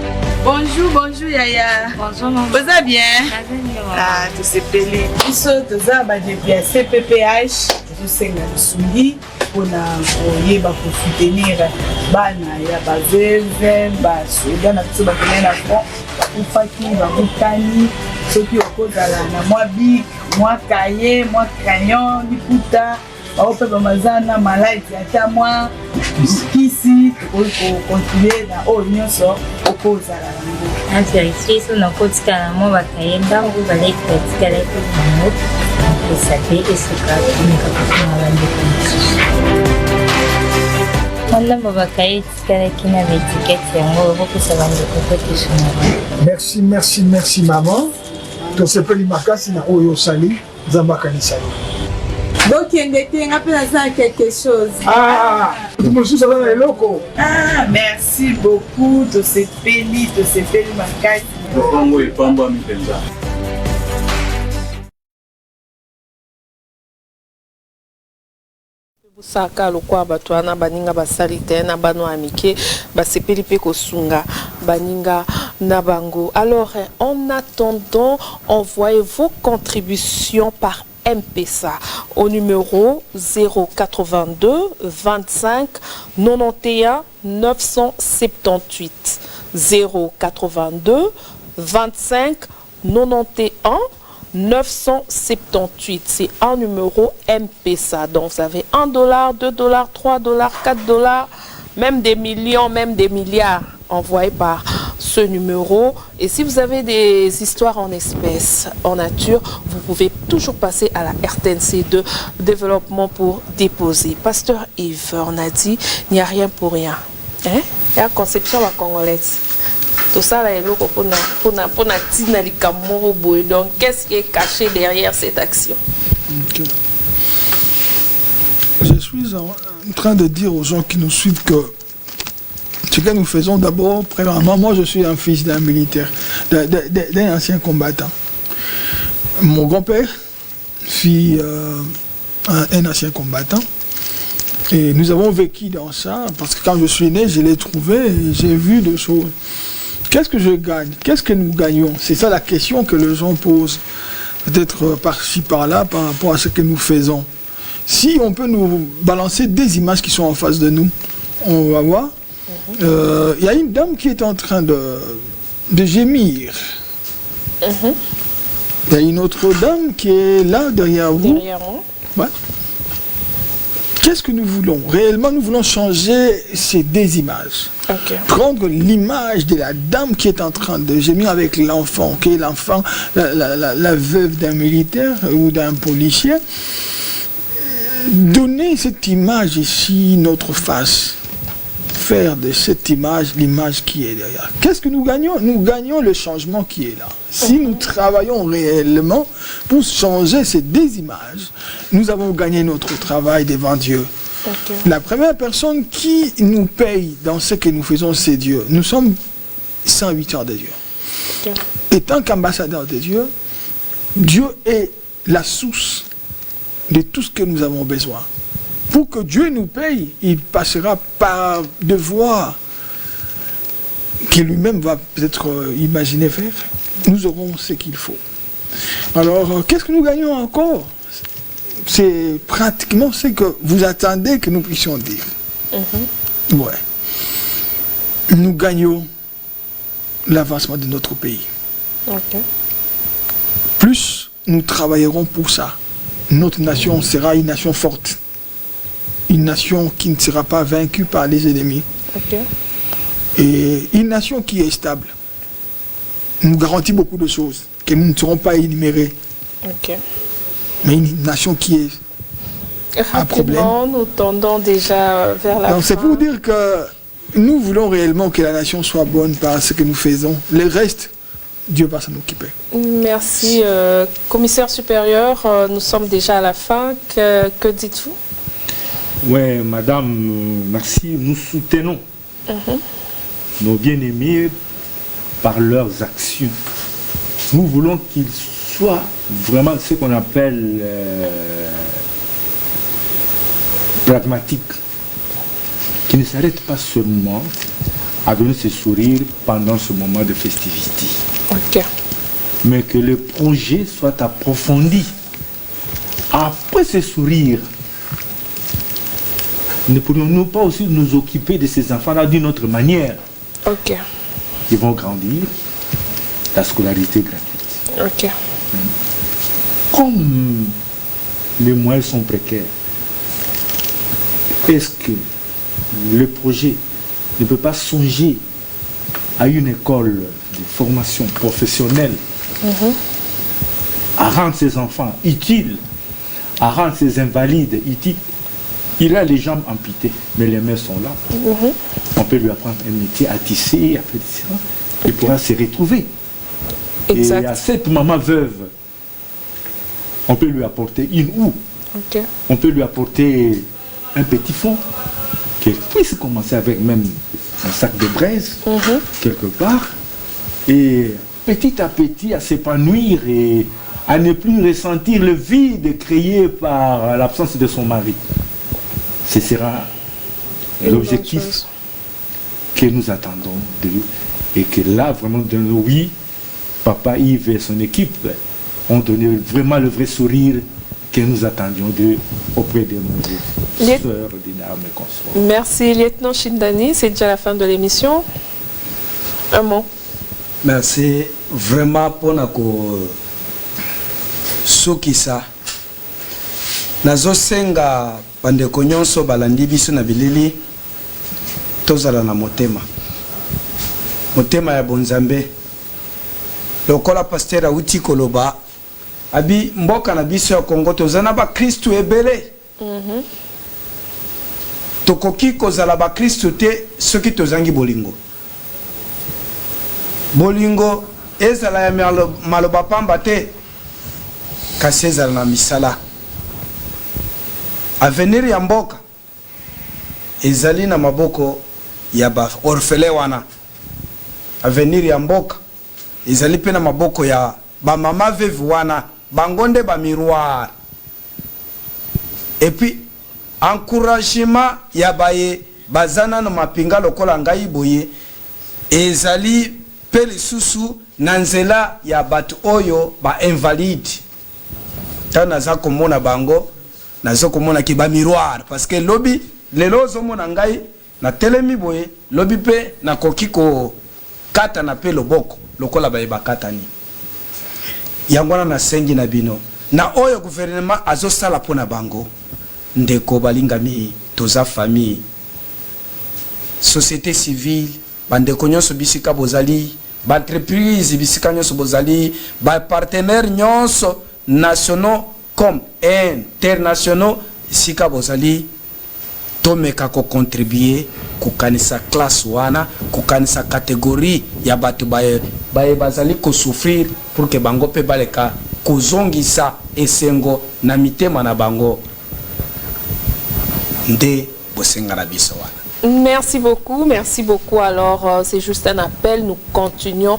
[SPEAKER 13] Bonjour, bonjour Yaya.
[SPEAKER 14] Bonjour maman.
[SPEAKER 13] Vous allez bien? Ah, tout c'est pelé. Ici, tous à depuis à CPPH, tout c'est la souris pour yeba pour soutenir bana ya bazeze ba soda na tso ba na front pour faki ba mutani ceux qui okozala na moi big, moi cahier, moi crayon, liputa baope bamazana malaiti ata mwa kisi continuer na oyo nyonso okozala nango
[SPEAKER 14] avérifie so nakotikala mo bakaye ntango baleki batikalaki bango esa pe esoka komeka kotuna bandeko mosusu ntango bakaye etikalaki na baetikete yango okopesa bandeko kotesuna
[SPEAKER 4] Merci, merci maman. Tosepeli makasi na oyo osali nzambe akanisa yo.
[SPEAKER 13] Donc, il y a quelque chose.
[SPEAKER 4] Ah,
[SPEAKER 13] merci beaucoup de ces pélis, ma carte.
[SPEAKER 2] Saka lokwa bato wana baninga basali te na bano amike basepeli pe kosunga baninga na bango. Alors en attendant, envoyez vos contributions par M-Pesa au numéro 082 25 91 978 082 25 91 978. C'est un numéro M-Pesa. Donc vous avez $1, $2, $3, $4, même des millions, même des milliards envoyés par ce numéro. Et si vous avez des histoires en espèces, en nature, vous pouvez toujours passer à la RTNC de développement pour déposer. Pasteur Yves, on a dit, il n'y a rien pour rien. Hein? Il y a conception la congolaise. Tout ça, là, donc, qu'est-ce qui est caché derrière cette action?
[SPEAKER 4] Okay. Je suis en train de dire aux gens qui nous suivent que ce que nous faisons d'abord, premièrement, moi je suis un fils d'un militaire, d'un ancien combattant. Mon grand-père fut un ancien combattant. Et nous avons vécu dans ça, parce que quand je suis né, je l'ai trouvé et j'ai vu des choses. Qu'est-ce que je gagne? Qu'est-ce que nous gagnons? C'est ça la question que les gens posent, peut-être par-ci, par-là, par rapport à ce que nous faisons. Si on peut nous balancer des images qui sont en face de nous, on va voir. Il y a une dame qui est en train de gémir. Il y a une autre dame qui est là, derrière vous.
[SPEAKER 2] Derrière moi.
[SPEAKER 4] Ouais. Qu'est-ce que nous voulons? Réellement, nous voulons changer ces deux images.
[SPEAKER 2] Okay.
[SPEAKER 4] Prendre l'image de la dame qui est en train de gémir avec l'enfant, qui est l'enfant, la veuve d'un militaire ou d'un policier. Donner cette image ici, notre face. Faire de cette image l'image qui est derrière. Qu'est-ce que nous gagnons? Nous gagnons le changement qui est là. Si nous travaillons réellement pour changer ces deux images, nous avons gagné notre travail devant Dieu. Okay. La première personne qui nous paye dans ce que nous faisons, c'est Dieu. Nous sommes serviteurs de Dieu. Okay. Et tant qu'ambassadeur de Dieu, Dieu est la source de tout ce que nous avons besoin. Pour que Dieu nous paye, il passera par devoir qu'il lui-même va peut-être imaginer faire. Nous aurons ce qu'il faut. Alors, qu'est-ce que nous gagnons encore? C'est pratiquement ce que vous attendez que nous puissions dire. Ouais. Nous gagnons l'avancement de notre pays.
[SPEAKER 2] Okay.
[SPEAKER 4] Plus nous travaillerons pour ça, notre nation sera une nation forte. Une nation qui ne sera pas vaincue par les ennemis.
[SPEAKER 2] Okay.
[SPEAKER 4] Et une nation qui est stable. Nous garantit beaucoup de choses que nous ne serons pas énumérées.
[SPEAKER 2] Okay.
[SPEAKER 4] Mais une nation qui est un problème.
[SPEAKER 2] Nous tendons déjà vers la fin.
[SPEAKER 4] C'est pour dire que nous voulons réellement que la nation soit bonne par ce que nous faisons. Le reste, Dieu va s'en occuper.
[SPEAKER 2] Merci. Commissaire supérieur, nous sommes déjà à la fin. Que dites-vous?
[SPEAKER 7] Oui, madame, merci. Nous soutenons nos bien-aimés par leurs actions. Nous voulons qu'ils soient vraiment ce qu'on appelle pragmatiques, qui ne s'arrêtent pas seulement à donner ce sourire pendant ce moment de festivité.
[SPEAKER 2] Ok.
[SPEAKER 7] Mais que le projet soit approfondi. Après ce sourire, ne pourrions-nous pas aussi nous occuper de ces enfants-là d'une autre manière?
[SPEAKER 2] Ok.
[SPEAKER 7] Ils vont grandir, la scolarité gratuite.
[SPEAKER 2] Ok.
[SPEAKER 7] Comme les moyens sont précaires, est-ce que le projet ne peut pas songer à une école de formation professionnelle, à rendre ses enfants utiles, à rendre ses invalides utiles? Il a les jambes amputées, mais les mains sont là. On peut lui apprendre un métier, à tisser, à faire ça. Il pourra se retrouver.
[SPEAKER 2] Exact.
[SPEAKER 7] Et à cette maman veuve, on peut lui apporter une houe. On peut lui apporter un petit fond, qu'elle puisse commencer avec même un sac de braise, quelque part, et petit à petit à s'épanouir et à ne plus ressentir le vide créé par l'absence de son mari. Ce sera l'objectif que nous attendons de lui. Et que là, vraiment, oui, Papa Yves et son équipe ont donné vraiment le vrai sourire que nous attendions auprès de nos sœurs, des dames et consorts.
[SPEAKER 2] Merci, lieutenant Shindani. C'est déjà la fin de l'émission. Un mot.
[SPEAKER 6] Merci vraiment pour nako sukisa. Nazosenga bandeko nyonso balandi biso na bilili tozala na motema ya bonzambe lokola pasteur auti koloba abi mboka na biso ya Kongo tozana ba Kristo ebele tokoki kozala ba Kristo te soki tozangi bolingo ezala ya maloba pamba te kasi ezala na misala. Avenir ya mboka ezali na maboko ya ba orfele wana. Avenir ya mboka ezali pe na maboko ya ba mama veuve wana, bangonde ba miroir. Et puis encouragement ya baye bazana na mapinga lokola ngai boye ezali pe lisusu na nzela ya batu oyo ba invalide. Tana za komona bango nazo komona ki ba miroir parce que lobi lelo zo mona ngai na telemi boye lobi pe na kokiko kata na pe loboko lokola ba bakata ni yangwana na sengi na bino na oyo gouvernement azo sala pona bango ndeko balingami toza famille société civile bandeko nyonso bisika bozali ba entreprise bisika nyonso bozali ba partenaires nyonso nationaux comme internationaux sika bozali tomeka ko contribuer kukanisa classe wana kukanisa catégorie ya batu baye bazali ko souffrir pour que bango pe baleka kozongisa esengo na mitema na bango nde bosenga na biso wana.
[SPEAKER 2] Merci beaucoup. Alors, c'est juste un appel. Nous continuons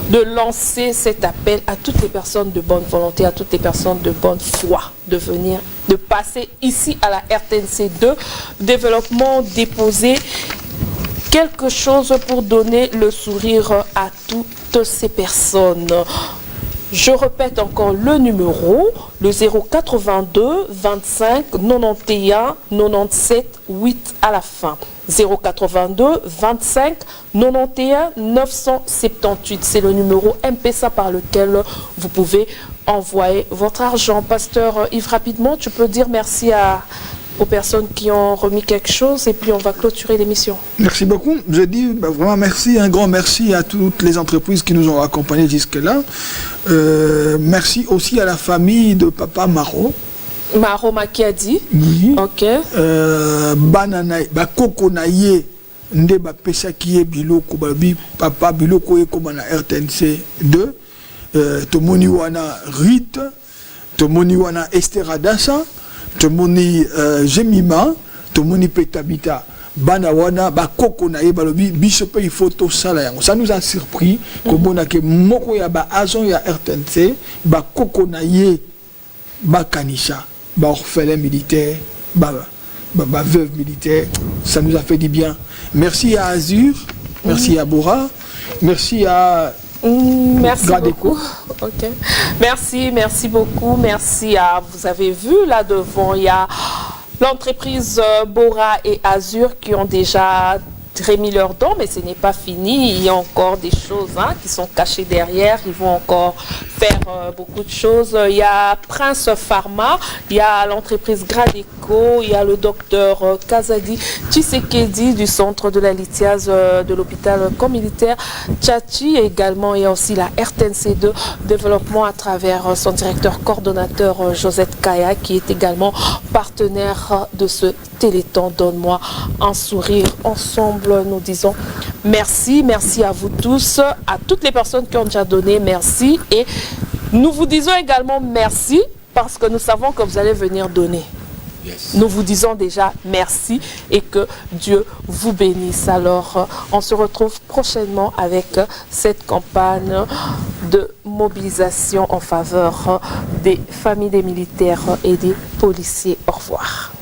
[SPEAKER 2] de lancer cet appel à toutes les personnes de bonne volonté, à toutes les personnes de bonne foi, de passer ici à la RTNC 2, développement, déposer quelque chose pour donner le sourire à toutes ces personnes. Je répète encore le numéro, le 082 25 91 97 8 à la fin. 082 25 91 978. C'est le numéro M-Pesa par lequel vous pouvez envoyer votre argent. Pasteur Yves, rapidement, tu peux dire merci aux personnes qui ont remis quelque chose et puis on va clôturer l'émission.
[SPEAKER 4] Merci beaucoup. Je dis vraiment merci, un grand merci à toutes les entreprises qui nous ont accompagnés jusque-là. Merci aussi à la famille de Papa Maro.
[SPEAKER 2] Maro Makiadi.
[SPEAKER 4] Oui.
[SPEAKER 2] Ok.
[SPEAKER 4] Banana, Bakoko Naye, Nde Bapesa Kie Biloko, Papa Biloko et comme na RTNC 2. Tomoni Wana Rite, Tomoni Wana Esther Adassa, Tomoni Jemima, Tomoni Petabita. Banawana bakoko na ye balobi bisope il faut tout ça là. Ça nous a surpris comme on a que moko ya ba agent ya RTNC bakoko na ye bakanisha ba orphelin militaire ba veuve militaire, ça nous a fait du bien. Merci à Azur merci à Bora, merci à
[SPEAKER 2] Merci
[SPEAKER 4] Gradeco.
[SPEAKER 2] beaucoup. Ok. Merci beaucoup. Merci à, vous avez vu là devant, il y a l'entreprise Bora et Azur qui ont déjà remis leurs dons, mais ce n'est pas fini. Il y a encore des choses qui sont cachées derrière. Ils vont encore faire beaucoup de choses. Il y a Prince Pharma, il y a l'entreprise Gradeco, il y a le docteur Kazadi Tshisekedi du centre de la lithiase de l'hôpital militaire Tchachi. Également, il y a aussi la RTNC2 développement à travers son directeur coordonnateur Josette Kaya qui est également partenaire de ce Téléthon. Donne-moi un sourire. Ensemble, nous disons merci. Merci à vous tous, à toutes les personnes qui ont déjà donné. Merci. Et nous vous disons également merci parce que nous savons que vous allez venir donner. Yes. Nous vous disons déjà merci et que Dieu vous bénisse. Alors, on se retrouve prochainement avec cette campagne de mobilisation en faveur des familles des militaires et des policiers. Au revoir.